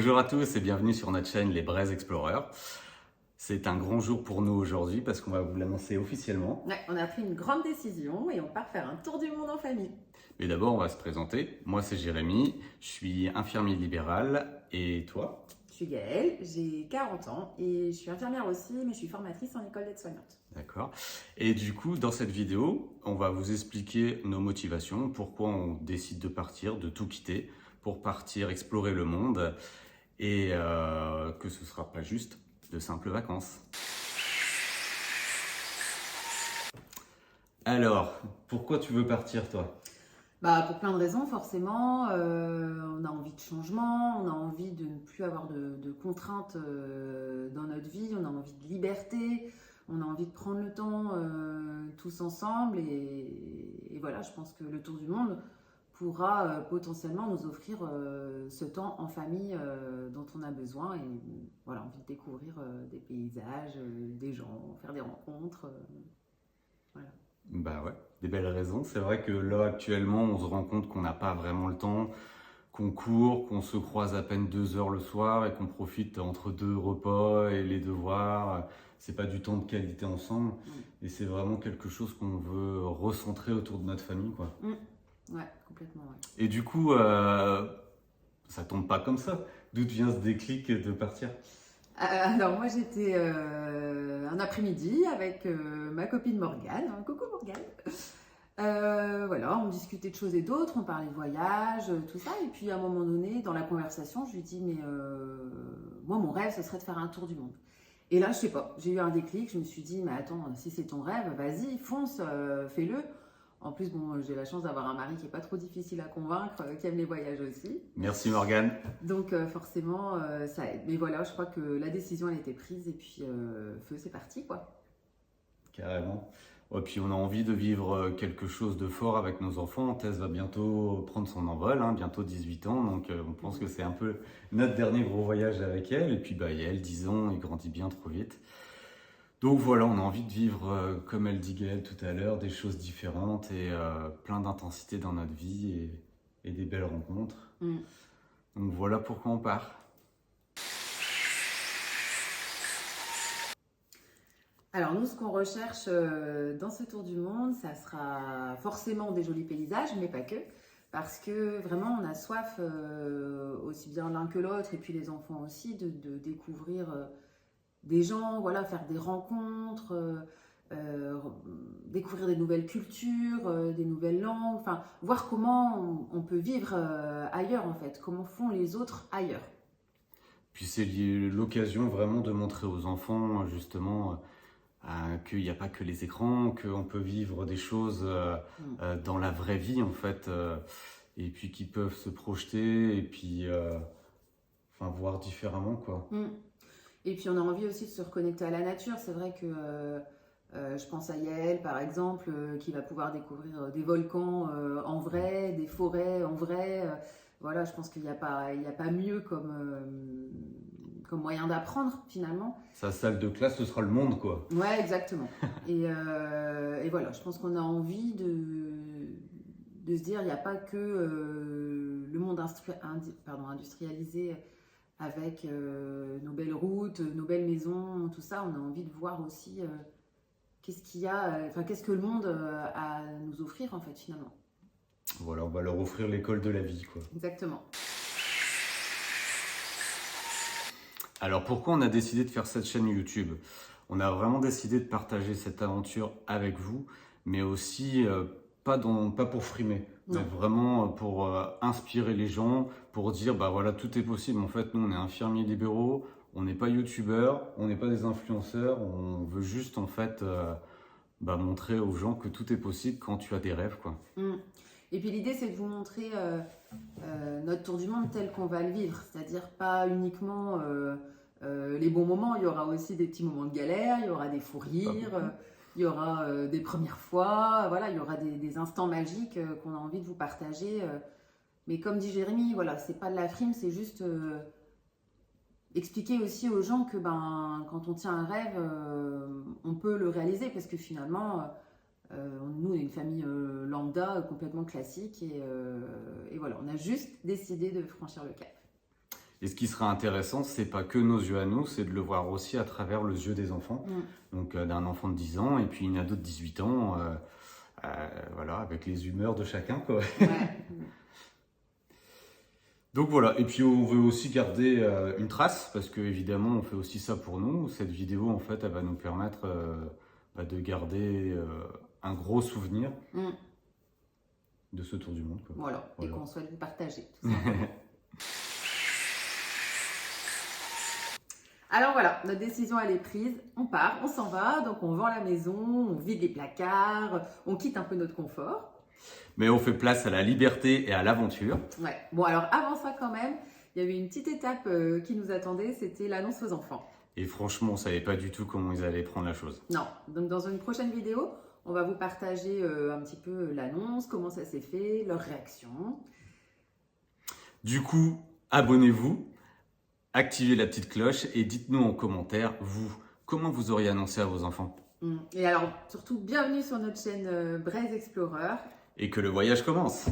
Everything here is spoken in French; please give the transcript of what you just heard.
Bonjour à tous et bienvenue sur notre chaîne Les Braises Explorers. C'est un grand jour pour nous aujourd'hui parce qu'on va vous l'annoncer officiellement. Ouais, on a pris une grande décision et on part faire un tour du monde en famille. Mais d'abord, on va se présenter. Moi, c'est Jérémy, je suis infirmier libéral. Et toi? Je suis Gaëlle, j'ai 40 ans et je suis infirmière aussi, mais je suis formatrice en école d'aide-soignante. D'accord. Et du coup, dans cette vidéo, on va vous expliquer nos motivations, pourquoi on décide de partir, de tout quitter, pour partir explorer le monde et que ce ne sera pas juste de simples vacances. Alors, pourquoi tu veux partir, toi? Pour plein de raisons, forcément. On a envie de changement, on a envie de ne plus avoir de contraintes dans notre vie, on a envie de liberté, on a envie de prendre le temps tous ensemble. Et voilà, je pense que le tour du monde pourra potentiellement nous offrir ce temps en famille dont on a besoin. Et voilà, envie de découvrir des paysages, des gens, faire des rencontres. Voilà. Bah ouais, des belles raisons. C'est vrai que là, actuellement, on se rend compte qu'on n'a pas vraiment le temps, qu'on court, qu'on se croise à peine 2 heures le soir et qu'on profite entre deux repas et les devoirs. C'est pas du temps de qualité ensemble et c'est vraiment quelque chose qu'on veut recentrer autour de notre famille, quoi. Ouais, complètement, ouais. Et du coup, ça tombe pas comme ça. D'où vient ce déclic de partir? Alors moi j'étais un après-midi avec ma copine Morgane, hein, coucou Morgane. Voilà, on discutait de choses et d'autres, on parlait voyage, tout ça. Et puis à un moment donné, dans la conversation, je lui dis mais moi mon rêve ce serait de faire un tour du monde. Et là je sais pas, j'ai eu un déclic, je me suis dit mais attends, si c'est ton rêve, vas-y, fonce, fais-le. En plus, bon, j'ai la chance d'avoir un mari qui est pas trop difficile à convaincre, qui aime les voyages aussi. Merci Morgane. Donc forcément, ça aide. Mais voilà, je crois que la décision elle a été prise et puis feu, c'est parti quoi. Carrément. Et puis on a envie de vivre quelque chose de fort avec nos enfants. Thèse va bientôt prendre son envol, hein, bientôt 18 ans. Donc on pense que c'est un peu notre dernier gros voyage avec elle. Et puis bah, elle, 10 ans, il grandit bien trop vite. Donc voilà, on a envie de vivre, comme elle dit Gaëlle tout à l'heure, des choses différentes et plein d'intensité dans notre vie et des belles rencontres. Donc voilà pourquoi on part. Alors nous, ce qu'on recherche dans ce tour du monde, ça sera forcément des jolis paysages, mais pas que. Parce que vraiment, on a soif, aussi bien l'un que l'autre, et puis les enfants aussi, de découvrir des gens, voilà, faire des rencontres, découvrir des nouvelles cultures, des nouvelles langues, enfin, voir comment on peut vivre ailleurs en fait, comment font les autres ailleurs. Puis c'est l'occasion vraiment de montrer aux enfants justement qu'il n'y a pas que les écrans, qu'on peut vivre des choses dans la vraie vie en fait, et puis qu'ils peuvent se projeter et puis enfin, voir différemment quoi. Et puis on a envie aussi de se reconnecter à la nature. C'est vrai que je pense à Yael par exemple, qui va pouvoir découvrir des volcans en vrai, des forêts en vrai. Voilà, je pense qu'il n'y a pas mieux comme moyen d'apprendre finalement. Sa salle de classe, ce sera le monde quoi. Ouais, exactement. Et voilà, je pense qu'on a envie de se dire, il n'y a pas que le monde industrialisé avec nos belles routes, nos belles maisons, tout ça. On a envie de voir aussi qu'est-ce qu'il y a, qu'est-ce que le monde a à nous offrir en fait finalement. Voilà, on va leur offrir l'école de la vie quoi. Exactement. Alors pourquoi on a décidé de faire cette chaîne YouTube? On a vraiment décidé de partager cette aventure avec vous, mais aussi pas pour frimer, mais vraiment pour inspirer les gens, pour dire bah voilà, tout est possible. En fait, nous on est infirmiers libéraux, on n'est pas youtubeurs, on n'est pas des influenceurs, on veut juste en fait montrer aux gens que tout est possible quand tu as des rêves quoi. Et puis l'idée c'est de vous montrer notre tour du monde tel qu'on va le vivre, c'est-à-dire pas uniquement les bons moments, il y aura aussi des petits moments de galère, il y aura des fous rires, il y aura des premières fois, voilà, il y aura des instants magiques qu'on a envie de vous partager. Mais comme dit Jérémy, voilà, c'est pas de la frime, c'est juste expliquer aussi aux gens que quand on tient un rêve, on peut le réaliser parce que finalement, nous on est une famille lambda, complètement classique et voilà, on a juste décidé de franchir le cap. Et ce qui sera intéressant, c'est pas que nos yeux à nous, c'est de le voir aussi à travers les yeux des enfants. Donc d'un enfant de 10 ans et puis une ado de 18 ans, voilà, avec les humeurs de chacun, quoi. Ouais. Donc voilà, et puis on veut aussi garder une trace, parce que évidemment on fait aussi ça pour nous. Cette vidéo, en fait, elle va nous permettre de garder un gros souvenir de ce tour du monde, quoi. Voilà. Et Voilà. qu'on souhaite vous partager, tout simplement. Alors voilà, notre décision elle est prise, on part, on s'en va, donc on vend la maison, on vide les placards, on quitte un peu notre confort. Mais on fait place à la liberté et à l'aventure. Ouais. Bon alors avant ça quand même, il y avait une petite étape qui nous attendait, c'était l'annonce aux enfants. Et franchement, on savait pas du tout comment ils allaient prendre la chose. Non, donc dans une prochaine vidéo, on va vous partager un petit peu l'annonce, comment ça s'est fait, leurs réactions. Du coup, abonnez-vous, activez la petite cloche et dites-nous en commentaire, vous, comment vous auriez annoncé à vos enfants. Et alors, surtout, bienvenue sur notre chaîne Braise Explorer. Et que le voyage commence.